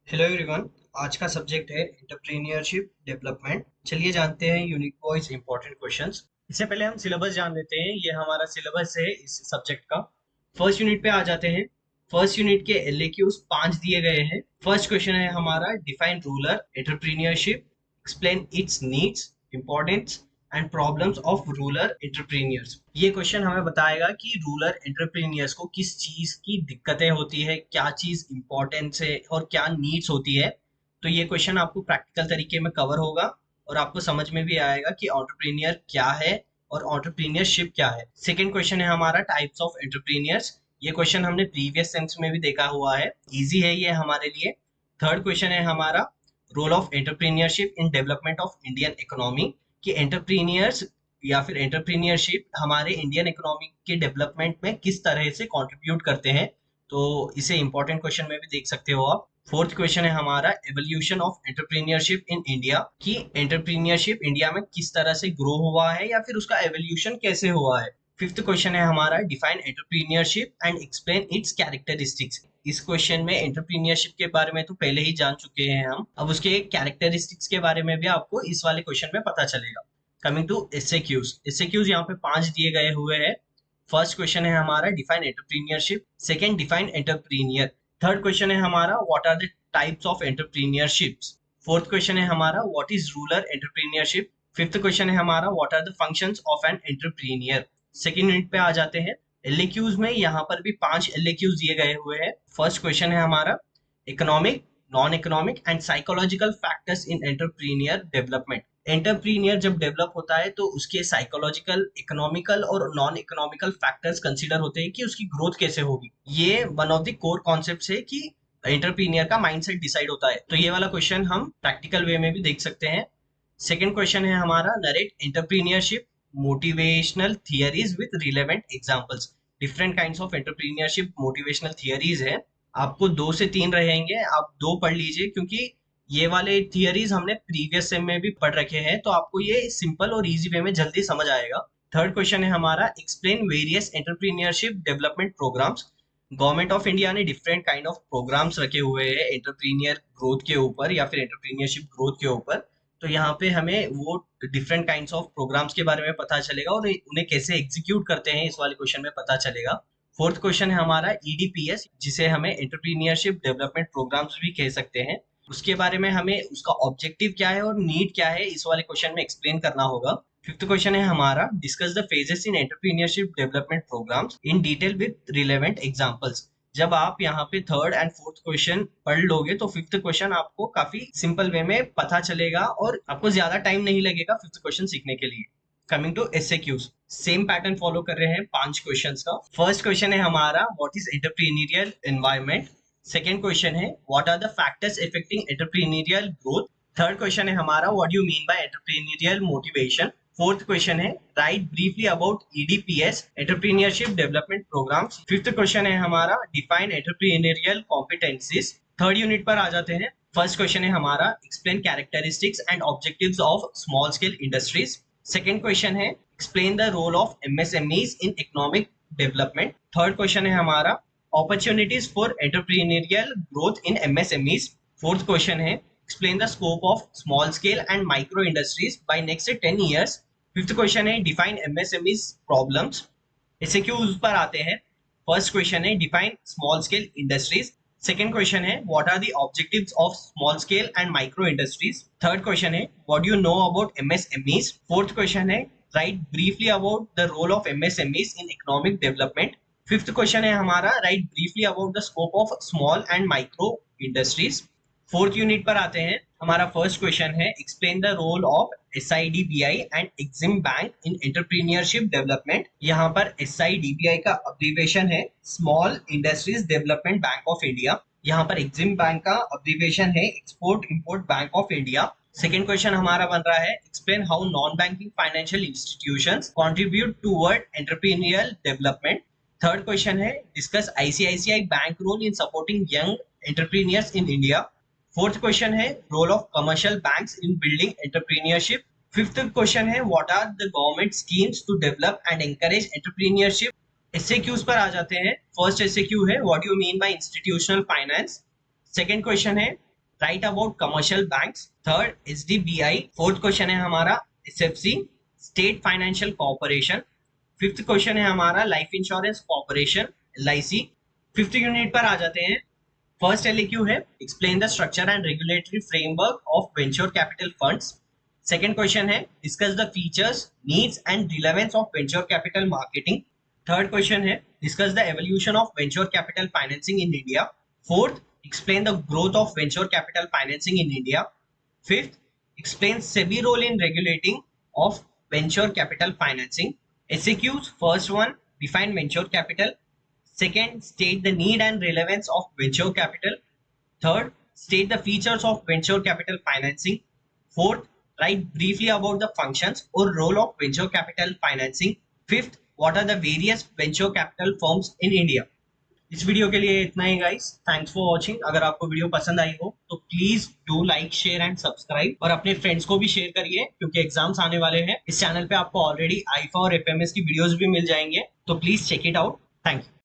Hello everyone. आज का subject है एंटरप्रेन्योरशिप डेवलपमेंट। चलिए जानते हैं यूनिट वाइज इंपॉर्टेंट क्वेश्चंस। इससे पहले हम सिलेबस जान लेते हैं। ये हमारा सिलेबस है इस सब्जेक्ट का। फर्स्ट यूनिट पे आ जाते हैं। फर्स्ट यूनिट के एलएक्यूज 5 दिए गए हैं। फर्स्ट क्वेश्चन है हमारा, define rural entrepreneurship, explain it's needs, importance and problems of rural entrepreneurs. ये क्वेश्चन हमें बताएगा कि रूरल एंटरप्रेन्योर्स को किस चीज की दिक्कतें होती है, क्या चीज इंपॉर्टेंस है और क्या नीड्स होती है। तो ये क्वेश्चन आपको प्रैक्टिकल तरीके में कवर होगा और आपको समझ में भी आएगा कि एंटरप्रेन्योर क्या है और एंटरप्रेन्योरशिप क्या है। सेकंड क्वेश्चन है हमारा, टाइप्स ऑफ एंटरप्रेन्योर्स। ये क्वेश्चन हमने प्रीवियस सेम्स में भी देखा हुआ है, इजी है ये हमारे लिए। थर्ड क्वेश्चन है हमारा, role of entrepreneurship in development of Indian economy. कि एंटरप्रेन्योर्स या फिर एंटरप्रेन्योरशिप हमारे इंडियन इकोनॉमी के डेवलपमेंट में किस तरह से कंट्रीब्यूट करते हैं। तो इसे इंपॉर्टेंट क्वेश्चन में भी देख सकते हो आप। फोर्थ क्वेश्चन है हमारा, evolution of entrepreneurship in India. कि एंटरप्रेन्योरशिप इंडिया में किस तरह से ग्रो हुआ है या फिर उसका एवोल्यूशन कैसे हुआ है। फिफ्थ क्वेश्चन है हमारा, define entrepreneurship and explain it's characteristics. इस क्वेश्चन में एंटरप्रेन्योरशिप के बारे में तो पहले ही जान चुके हैं हम, अब उसके कैरेक्टरिस्टिक्स के बारे में भी आपको इस वाले क्वेश्चन में पता चलेगा। Coming to एसएक्यूज। एसएक्यूज यहाँ पे 5 दिए गए हुए हैं। फर्स्ट क्वेश्चन है हमारा, define entrepreneurship. Second, define entrepreneur. Third question है हमारा, what are the types of entrepreneurships. Fourth question है हमारा, what is rural entrepreneurship. Fifth question है हमारा, what are the functions of an entrepreneur. Second unit पे आ जाते हैं। एलएक्यूज में यहाँ पर भी 5 एलएक्यूज दिए गए हुए हैं। फर्स्ट क्वेश्चन है हमारा, economic, non economic and psychological factors in entrepreneur development. Entrepreneur जब डेवलप होता है तो उसके साइकोलॉजिकल, इकोनॉमिकल और नॉन इकोनॉमिकल फैक्टर्स कंसीडर होते हैं कि उसकी ग्रोथ कैसे होगी। ये one of the core concepts है कि एंटरप्रीनियर का माइंडसेट डिसाइड होता है। तो ये वाला क्वेश्चन हम प्रैक्टिकल वे में भी देख सकते हैं। सेकेंड क्वेश्चन है हमारा, narrate entrepreneurship motivational theories with relevant examples. Different kinds of entrepreneurship motivational theories है। आपको 2 से 3 रहेंगे, आप 2 पढ़ लीजिए क्योंकि ये वाले थियरीज हमने प्रीवियस सेम में भी पढ़ रखे हैं, तो आपको ये सिंपल और इजी वे में जल्दी समझ आएगा। थर्ड क्वेश्चन है हमारा, explain various entrepreneurship development programmes. Government of India ने डिफरेंट काइंड ऑफ प्रोग्राम्स रखे हुए हैं एंटरप्रेन्योर ग्रोथ के ऊपर या फिर एंटरप्रेन्योरशिप ग्रोथ के ऊपर। तो यहाँ पे हमें वो डिफरेंट काइंड्स ऑफ प्रोग्राम्स के बारे में पता चलेगा और उन्हें कैसे एग्जीक्यूट करते हैं इस वाले क्वेश्चन में पता चलेगा। फोर्थ क्वेश्चन है हमारा, ईडीपीएस, जिसे हमें एंटरप्रेन्योरशिप डेवलपमेंट प्रोग्राम्स भी कह सकते हैं। उसके बारे में हमें उसका ऑब्जेक्टिव क्या है और नीड क्या है इस वाले क्वेश्चन में एक्सप्लेन करना होगा। फिफ्थ क्वेश्चन है हमारा, discuss the phases in entrepreneurship development programmes in detail with relevant examples. जब आप यहाँ पे थर्ड एंड फोर्थ क्वेश्चन पढ़ लोगे तो फिफ्थ क्वेश्चन आपको काफी सिंपल वे में पता चलेगा और आपको ज्यादा टाइम नहीं लगेगा फिफ्थ क्वेश्चन सीखने के लिए। Coming to SAQs, same pattern follow कर रहे हैं 5 क्वेश्चंस का। फर्स्ट क्वेश्चन है हमारा, what is entrepreneurial environment. Second question है, what are the factors affecting entrepreneurial growth. Third question है हमारा, what do you mean by entrepreneurial motivation. Fourth question है, write briefly about EDPs entrepreneurship development programs. Fifth question है हमारा, define entrepreneurial competencies. Third unit पर आ जाते हैं। First question है हमारा, explain characteristics and objectives of small scale industries. Second question है, explain the role of MSMEs in economic development. Third question है हमारा, opportunities for entrepreneurial growth in MSMEs. Fourth question है, explain the scope of small scale and micro industries by next 10 years. Fifth question है, define MSMEs problems. इससे क्यों उस पर आते हैं। फर्स्ट क्वेश्चन है, define small scale industries. Second question है, what are the objectives of small scale and micro industries. Third question है, what do you know about MSMEs. Fourth question है, write briefly about the role of MSMEs in economic development. Fifth question है हमारा, write briefly about the scope of small and micro industries. Fourth unit पर आते हैं। हमारा first question है, explain the role of SIDBI and EXIM bank in entrepreneurship development. यहाँ पर SIDBI का अब्रीविएशन है small industries development bank of India. यहाँ पर एग्जिम बैंक का अब्रीविएशन है export import bank of India. Second question हमारा बन रहा है, explain how non banking financial institutions contribute toward entrepreneurial development. Third question है, discuss ICICI bank role in supporting young entrepreneurs in India. Fourth question है, role of commercial banks in building entrepreneurship. Fifth question है, what are the government schemes to develop and encourage entrepreneurship. SAQs पर आ जाते हैं। First SAQ है, what you mean by institutional finance. Second question है, write about commercial banks. Third SDBI। Fourth question है हमारा SFC, state financial corporation. Fifth question है हमारा life insurance corporation, LIC। Fifth unit पर आ जाते हैं। फर्स्ट LAQ है explain the structure and regulatory framework of venture capital funds. Second question है discuss the features, needs and relevance of venture capital marketing. Third question है discuss the evolution of venture capital financing in India. Fourth explain the growth of venture capital financing in India. Fifth, explain SEBI role in regulating of venture capital financing. SAQs, first one, define venture capital. Second, state the need and relevance of venture capital. Third, state the features of venture capital financing. Fourth, write briefly about the functions or role of venture capital financing. Fifth, what are the various venture capital firms in India? इस video के लिए इतना ही guys. Thanks for watching. अगर आपको video पसंद आई हो तो please do like, share and subscribe, और अपने फ्रेंड्स को भी शेयर करिए क्योंकि एग्जाम्स आने वाले हैं। इस चैनल पे आपको ऑलरेडी आईफा और FMS की वीडियोस भी मिल जाएंगे, तो please check it out. Thank you.